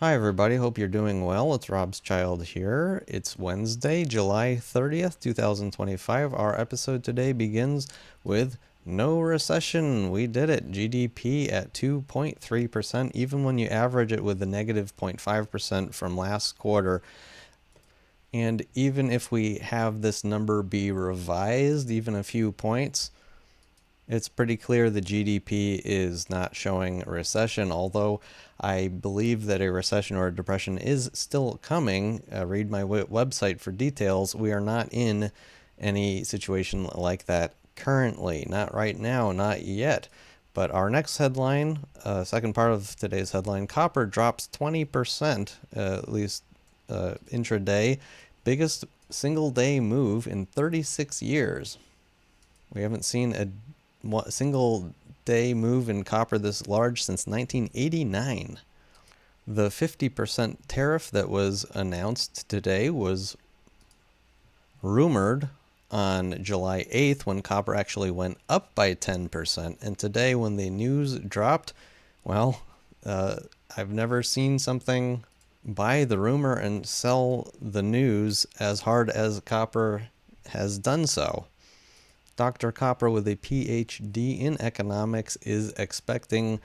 Hi everybody, hope you're doing well. It's Robschild here. It's Wednesday, July 30th, 2025. Our episode today begins with no recession. We did it. GDP at 2.3%, even when you average it with the negative 0.5% from last quarter. And even if we have this number be revised even a few points, it's pretty clear the GDP is not showing a recession, although I believe that a recession or a depression is still coming. Read my website for details. We are not in any situation like that currently. Not right now, not yet. But our next headline, second part of today's headline, copper drops 20%, at least intraday. Biggest single day move in 36 years. We haven't seen a single day move in copper this large since 1989. The 50% tariff that was announced today was rumored on July 8th when copper actually went up by 10%. And today when the news dropped, well, I've never seen something buy the rumor and sell the news as hard as copper has done so. Dr. Copper with a PhD in economics is expecting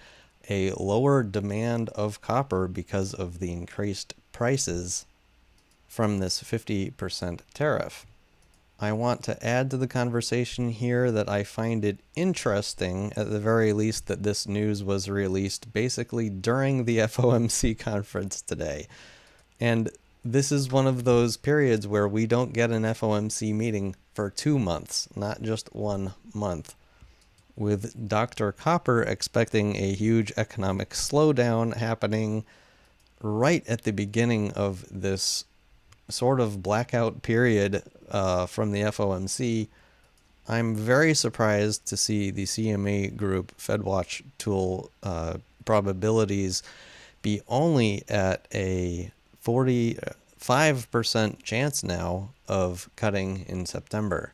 a lower demand of copper because of the increased prices from this 50% tariff. I want to add to the conversation here that I find it interesting, at the very least, that this news was released basically during the FOMC conference today. And this is one of those periods where we don't get an FOMC meeting for 2 months, not just 1 month. With Dr. Copper expecting a huge economic slowdown happening right at the beginning of this sort of blackout period from the FOMC, I'm very surprised to see the CME Group FedWatch tool probabilities be only at a 45% chance now of cutting in September.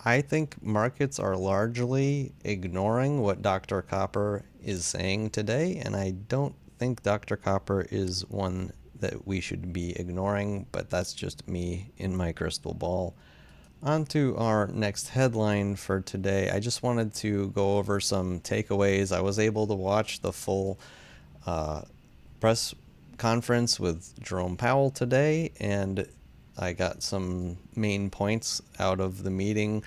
I think markets are largely ignoring what Dr. Copper is saying today, and I don't think Dr. Copper is one that we should be ignoring, but that's just me in my crystal ball. On to our next headline for today. I just wanted to go over some takeaways. I was able to watch the full press conference with Jerome Powell today, and I got some main points out of the meeting.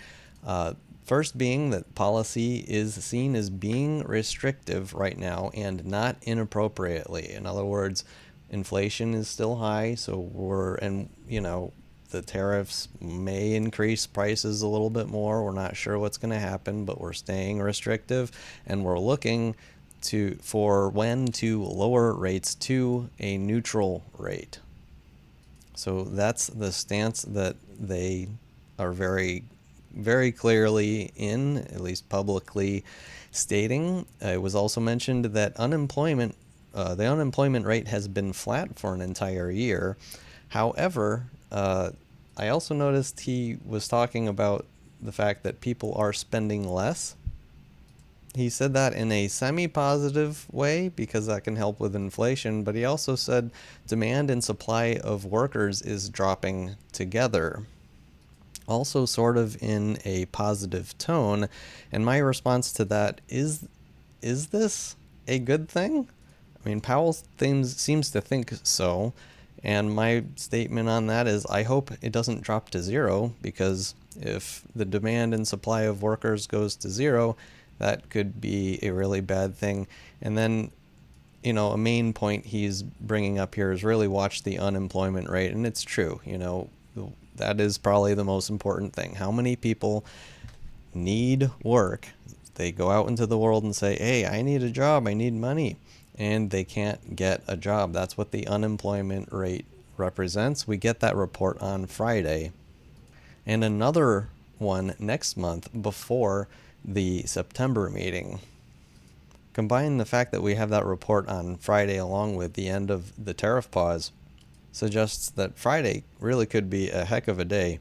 First being that policy is seen as being restrictive right now and not inappropriately. In other words, inflation is still high, so the tariffs may increase prices a little bit more. We're not sure what's going to happen, but we're staying restrictive, and we're looking for when to lower rates to a neutral rate. So that's the stance that they are very, very clearly in, at least publicly stating. It was also mentioned that the unemployment rate has been flat for an entire year. However, I also noticed he was talking about the fact that people are spending less. He said that in a semi-positive way because that can help with inflation, but he also said demand and supply of workers is dropping together. Also sort of in a positive tone, and my response to that is this a good thing? I mean, Powell seems to think so, and my statement on that is I hope it doesn't drop to zero, because if the demand and supply of workers goes to zero, that could be a really bad thing. And then, a main point he's bringing up here is really watch the unemployment rate. And it's true, that is probably the most important thing. How many people need work? They go out into the world and say, hey, I need a job, I need money, and they can't get a job. That's what the unemployment rate represents. We get that report on Friday. And another one next month before the September meeting. Combine the fact that we have that report on Friday along with the end of the tariff pause suggests that Friday really could be a heck of a day.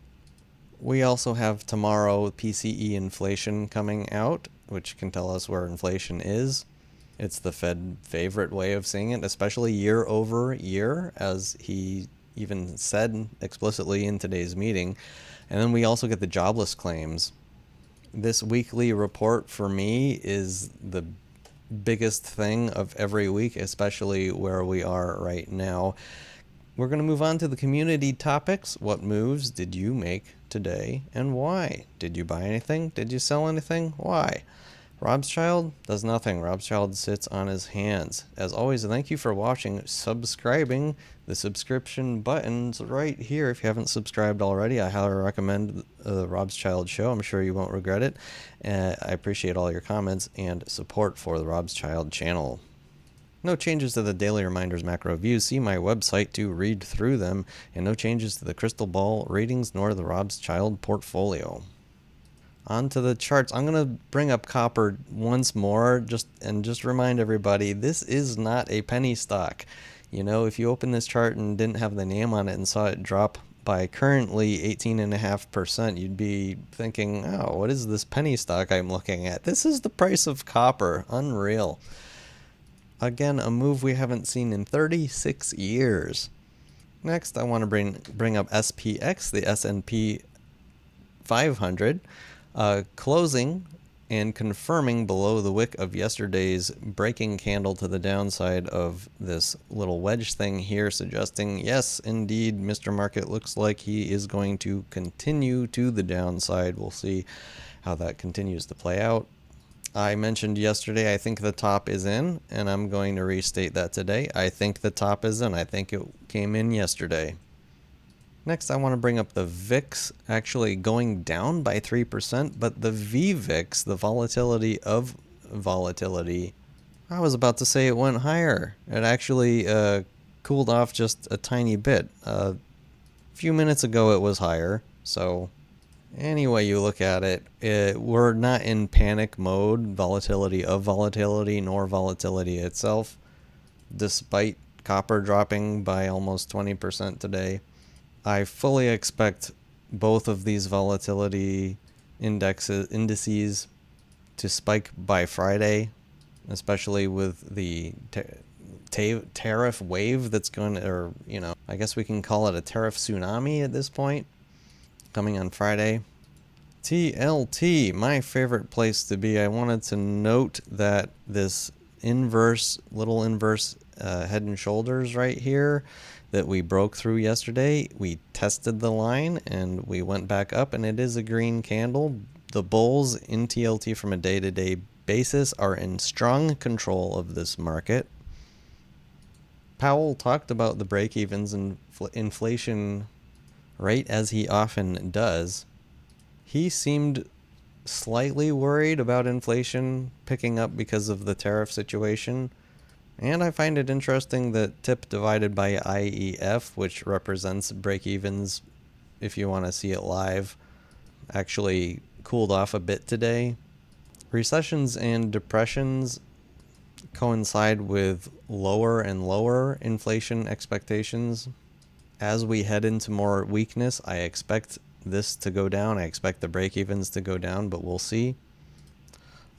We also have tomorrow PCE inflation coming out, which can tell us where inflation is. It's the Fed favorite way of saying it, especially year over year, as he even said explicitly in today's meeting. And then we also get the jobless claims. This weekly report for me is the biggest thing of every week, especially where we are right now. We're going to move on to the community topics. What moves did you make today and why? Did you buy anything? Did you sell anything? Why? Robschild does nothing. Robschild sits on his hands. As always, thank you for watching, subscribing. The subscription button's right here. If you haven't subscribed already, I highly recommend the Robschild show. I'm sure you won't regret it. I appreciate all your comments and support for the Robschild channel. No changes to the daily reminders macro views. See my website to read through them, and no changes to the crystal ball readings nor the Robschild portfolio. On to the charts. I'm going to bring up copper once more just remind everybody this is not a penny stock. You know, if you open this chart and didn't have the name on it and saw it drop by currently 18.5%, you'd be thinking, oh, what is this penny stock I'm looking at? This is the price of copper. Unreal. Again, a move we haven't seen in 36 years. Next, I want to bring up SPX, the S&P 500, closing and confirming below the wick of yesterday's breaking candle to the downside of this little wedge thing here, suggesting, yes, indeed, Mr. Market looks like he is going to continue to the downside. We'll see how that continues to play out. I mentioned yesterday I think the top is in, and I'm going to restate that today. I think the top is in. I think it came in yesterday. Next, I want to bring up the VIX actually going down by 3%, but the VVIX, the volatility of volatility, I was about to say it went higher. It actually cooled off just a tiny bit. A few minutes ago it was higher, so any way you look at it, we're not in panic mode, volatility of volatility, nor volatility itself, despite copper dropping by almost 20% today. I fully expect both of these volatility indices to spike by Friday, especially with the tariff wave that's going to, or, you know, I guess we can call it a tariff tsunami at this point, coming on Friday. TLT, my favorite place to be. I wanted to note that this little inverse head and shoulders right here that we broke through yesterday, we tested the line and we went back up, and it is a green candle. The bulls in TLT from a day-to-day basis are in strong control of this market. Powell talked about the break-evens and inflation rate, as he often does. He seemed slightly worried about inflation picking up because of the tariff situation. And I find it interesting that TIP divided by IEF, which represents break-evens if you want to see it live, actually cooled off a bit today. Recessions and depressions coincide with lower and lower inflation expectations. As we head into more weakness, I expect this to go down. I expect the break-evens to go down, but we'll see.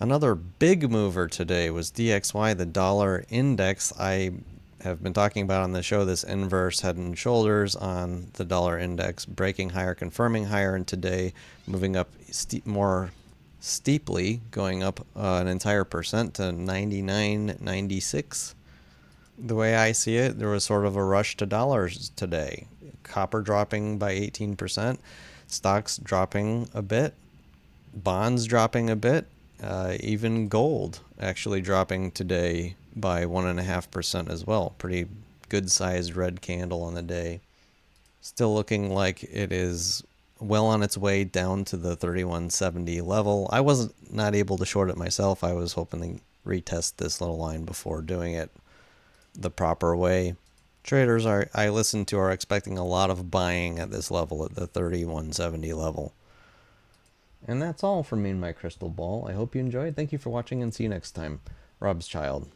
Another big mover today was DXY, the dollar index. I have been talking about on the show this inverse head and shoulders on the dollar index, breaking higher, confirming higher, and today moving up more steeply, going up an entire percent to 99.96. The way I see it, there was sort of a rush to dollars today. Copper dropping by 18%, stocks dropping a bit, bonds dropping a bit. Even gold actually dropping today by 1.5% as well. Pretty good sized red candle on the day. Still looking like it is well on its way down to the 3170 level. I wasn't not able to short it myself. I was hoping to retest this little line before doing it the proper way. Traders I listened to are expecting a lot of buying at this level, at the 3170 level. And that's all from me and my crystal ball. I hope you enjoyed. Thank you for watching, and see you next time. Robschild.